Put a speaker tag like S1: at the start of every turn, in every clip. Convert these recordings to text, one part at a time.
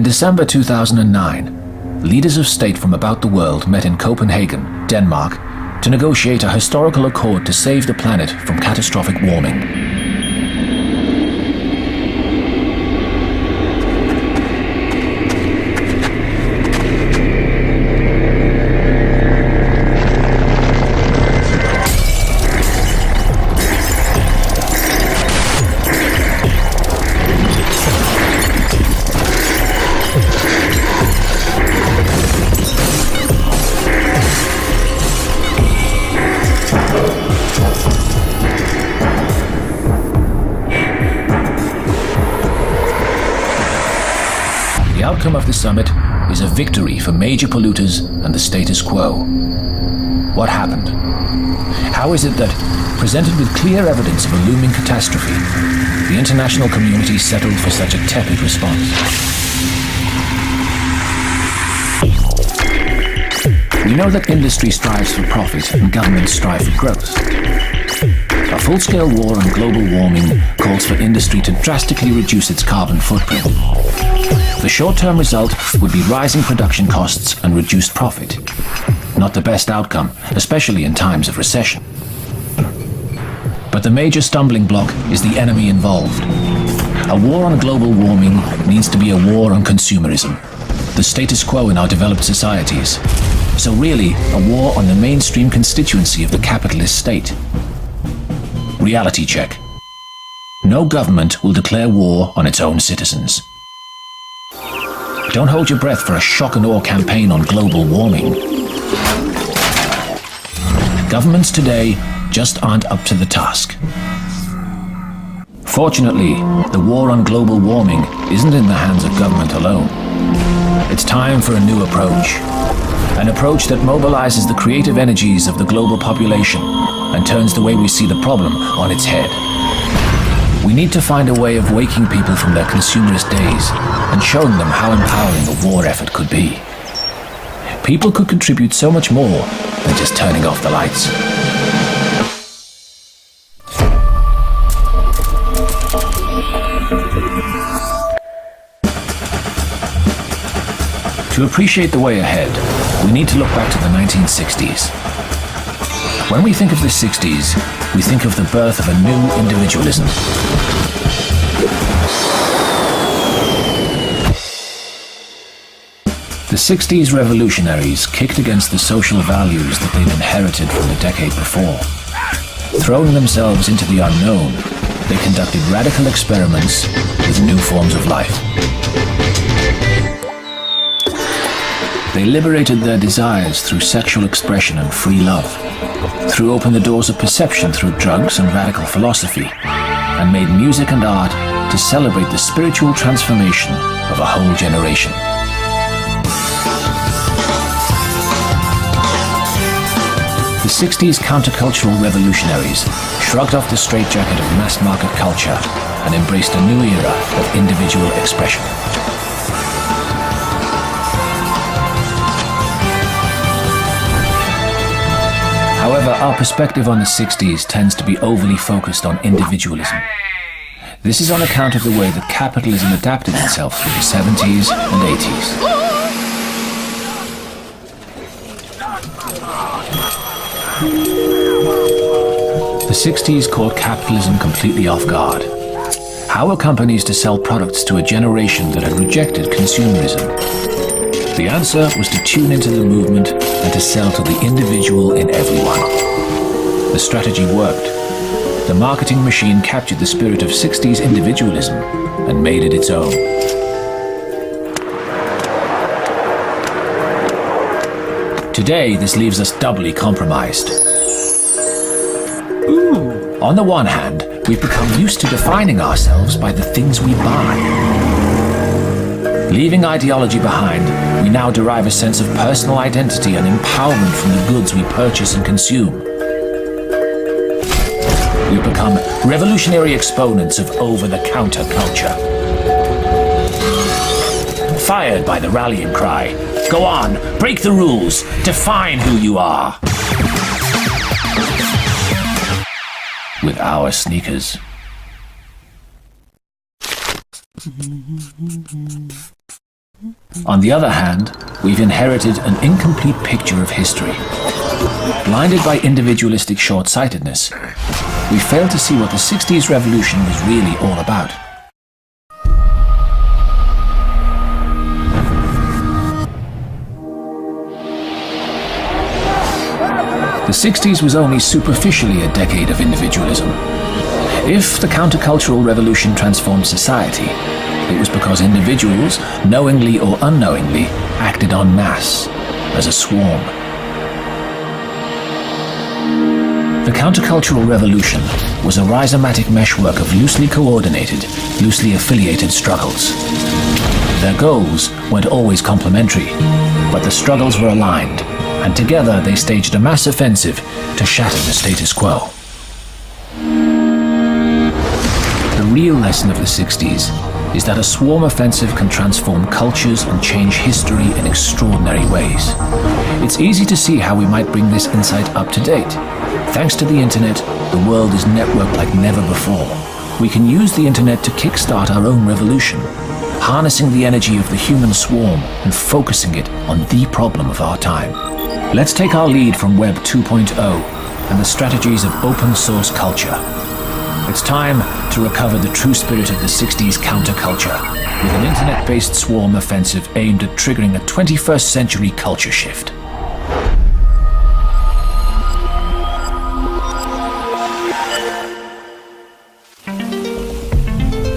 S1: December 2009, leaders of state from about the world met in Copenhagen, Denmark, to negotiate a historical accord to save the planet from catastrophic warming. The outcome of the summit is a victory for major polluters and the status quo. What happened? How is it that, presented with clear evidence of a looming catastrophe, the international community settled for such a tepid response? We know that industry strives for profit and governments strive for growth. A full-scale war on global warming calls for industry to drastically reduce its carbon footprint. The short-term result would be rising production costs and reduced profit. Not the best outcome, especially in times of recession. But the major stumbling block is the enemy involved. A war on global warming needs to be a war on consumerism, the status quo in our developed societies. So really, a war on the mainstream constituency of the capitalist state. Reality check. No government will declare war on its own citizens. Don't hold your breath for a shock and awe campaign on global warming. Governments today just aren't up to the task. Fortunately, the war on global warming isn't in the hands of government alone. It's time for a new approach. An approach that mobilizes the creative energies of the global population and turns the way we see the problem on its head. We need to find a way of waking people from their consumerist days and showing them how empowering a war effort could be. People could contribute so much more than just turning off the lights. To appreciate the way ahead, we need to look back to the 1960s. When we think of the 60s, we think of the birth of a new individualism. The 60s revolutionaries kicked against the social values that they'd inherited from the decade before. Throwing themselves into the unknown, they conducted radical experiments with new forms of life. They liberated their desires through sexual expression and free love, threw open the doors of perception through drugs and radical philosophy, and made music and art to celebrate the spiritual transformation of a whole generation. The 60s countercultural revolutionaries shrugged off the straitjacket of mass-market culture and embraced a new era of individual expression. However, our perspective on the 60s tends to be overly focused on individualism. This is on account of the way that capitalism adapted itself through the 70s and 80s. The 60s caught capitalism completely off guard. How were companies to sell products to a generation that had rejected consumerism? The answer was to tune into the movement and to sell to the individual in everyone. The strategy worked. The marketing machine captured the spirit of 60s individualism and made it its own. Today, this leaves us doubly compromised. On the one hand, we've become used to defining ourselves by the things we buy. Leaving ideology behind, we now derive a sense of personal identity and empowerment from the goods we purchase and consume. We've become revolutionary exponents of over-the-counter culture. Fired by the rallying cry, "Go on, break the rules, define who you are." With our sneakers. On the other hand, we've inherited an incomplete picture of history. Blinded by individualistic short-sightedness, we fail to see what the 60s revolution was really all about. The 60s was only superficially a decade of individualism. If the countercultural revolution transformed society, it was because individuals, knowingly or unknowingly, acted en masse, as a swarm. The countercultural revolution was a rhizomatic meshwork of loosely coordinated, loosely affiliated struggles. Their goals weren't always complementary, but the struggles were aligned, and together they staged a mass offensive to shatter the status quo. The real lesson of the 60s is that a swarm offensive can transform cultures and change history in extraordinary ways. It's easy to see how we might bring this insight up to date. Thanks to the internet, the world is networked like never before. We can use the internet to kickstart our own revolution, harnessing the energy of the human swarm and focusing it on the problem of our time. Let's take our lead from Web 2.0 and the strategies of open source culture. It's time to recover the true spirit of the 60s counterculture with an internet-based swarm offensive aimed at triggering a 21st century culture shift.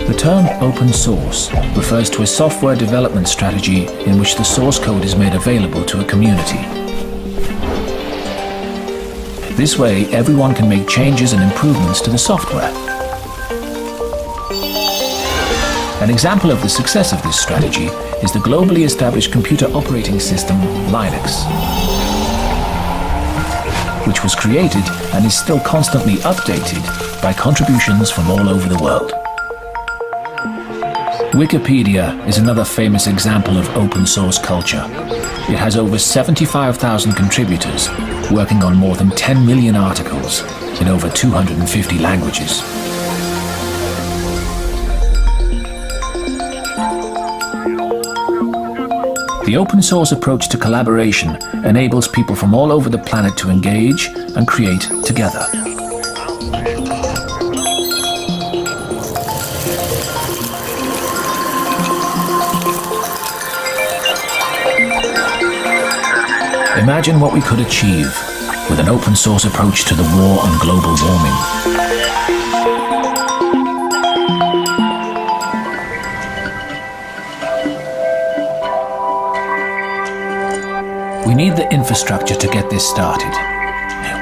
S1: The term open source refers to a software development strategy in which the source code is made available to a community. This way, everyone can make changes and improvements to the software. An example of the success of this strategy is the globally established computer operating system Linux, which was created and is still constantly updated by contributions from all over the world. Wikipedia is another famous example of open source culture. It has over 75,000 contributors working on more than 10 million articles in over 250 languages. The open source approach to collaboration enables people from all over the planet to engage and create together. Imagine what we could achieve with an open source approach to the war on global warming. We need the infrastructure to get this started.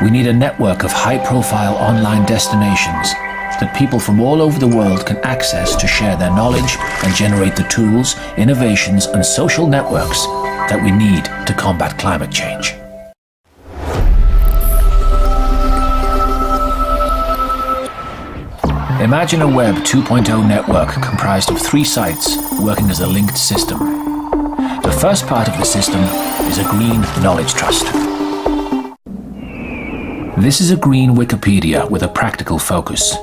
S1: We need a network of high-profile online destinations that people from all over the world can access to share their knowledge and generate the tools, innovations, and social networks that we need to combat climate change. Imagine a Web 2.0 network comprised of 3 sites working as a linked system. The first part of the system is a green knowledge trust. This is a green Wikipedia with a practical focus.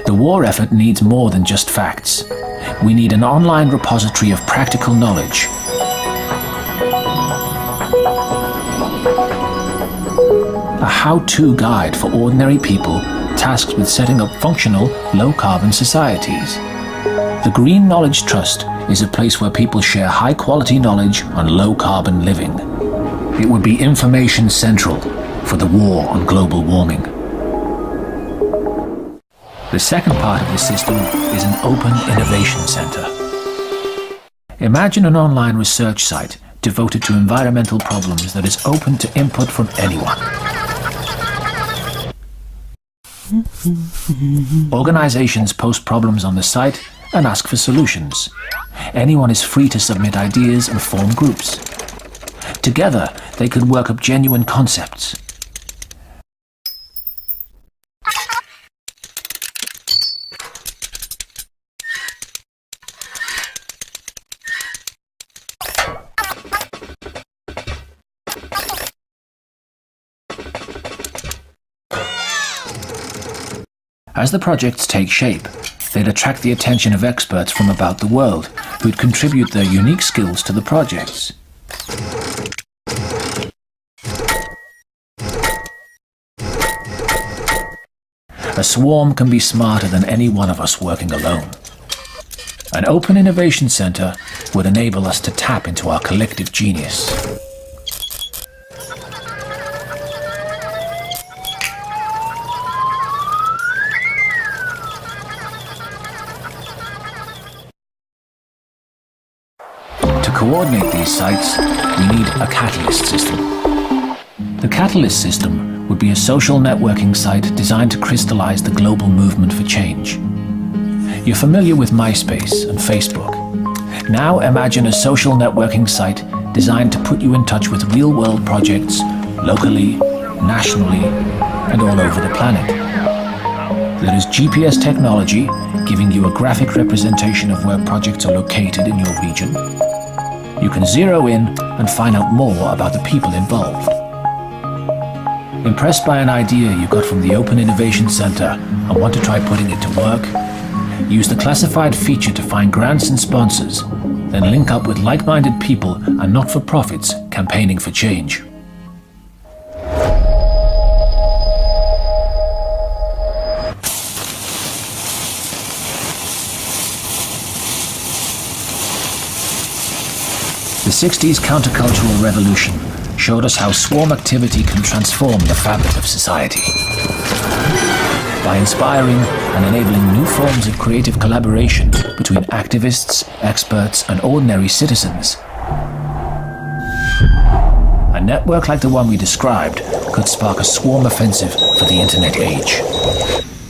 S1: The war effort needs more than just facts. We need an online repository of practical knowledge. A how-to guide for ordinary people tasked with setting up functional, low-carbon societies. The Green Knowledge Trust is a place where people share high-quality knowledge on low-carbon living. It would be information central for the war on global warming. The second part of the system is an open innovation center. Imagine an online research site devoted to environmental problems that is open to input from anyone. Organizations post problems on the site and ask for solutions. Anyone is free to submit ideas and form groups. Together, they could work up genuine concepts. As the projects take shape, they'd attract the attention of experts from about the world who'd contribute their unique skills to the projects. A swarm can be smarter than any one of us working alone. An open innovation center would enable us to tap into our collective genius. To coordinate these sites, we need a catalyst system. The catalyst system would be a social networking site designed to crystallize the global movement for change. You're familiar with MySpace and Facebook. Now imagine a social networking site designed to put you in touch with real-world projects locally, nationally, and all over the planet. There is GPS technology giving you a graphic representation of where projects are located in your region. You can zero in and find out more about the people involved. Impressed by an idea you got from the Open Innovation Center and want to try putting it to work? Use the classified feature to find grants and sponsors, then link up with like-minded people and not-for-profits campaigning for change. The 60s countercultural revolution showed us how swarm activity can transform the fabric of society. By inspiring and enabling new forms of creative collaboration between activists, experts, and ordinary citizens, a network like the one we described could spark a swarm offensive for the internet age.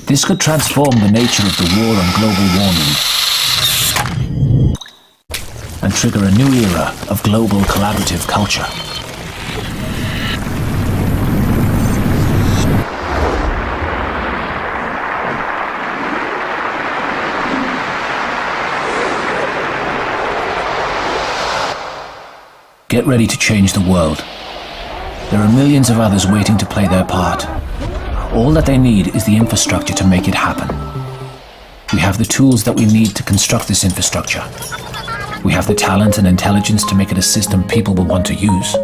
S1: This could transform the nature of the war on global warming and trigger a new era of global collaborative culture. Get ready to change the world. There are millions of others waiting to play their part. All that they need is the infrastructure to make it happen. We have the tools that we need to construct this infrastructure. We have the talent and intelligence to make it a system people will want to use.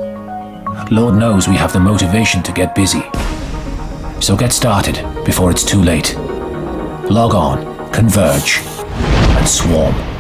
S1: Lord knows we have the motivation to get busy. So get started before it's too late. Log on, converge, and swarm.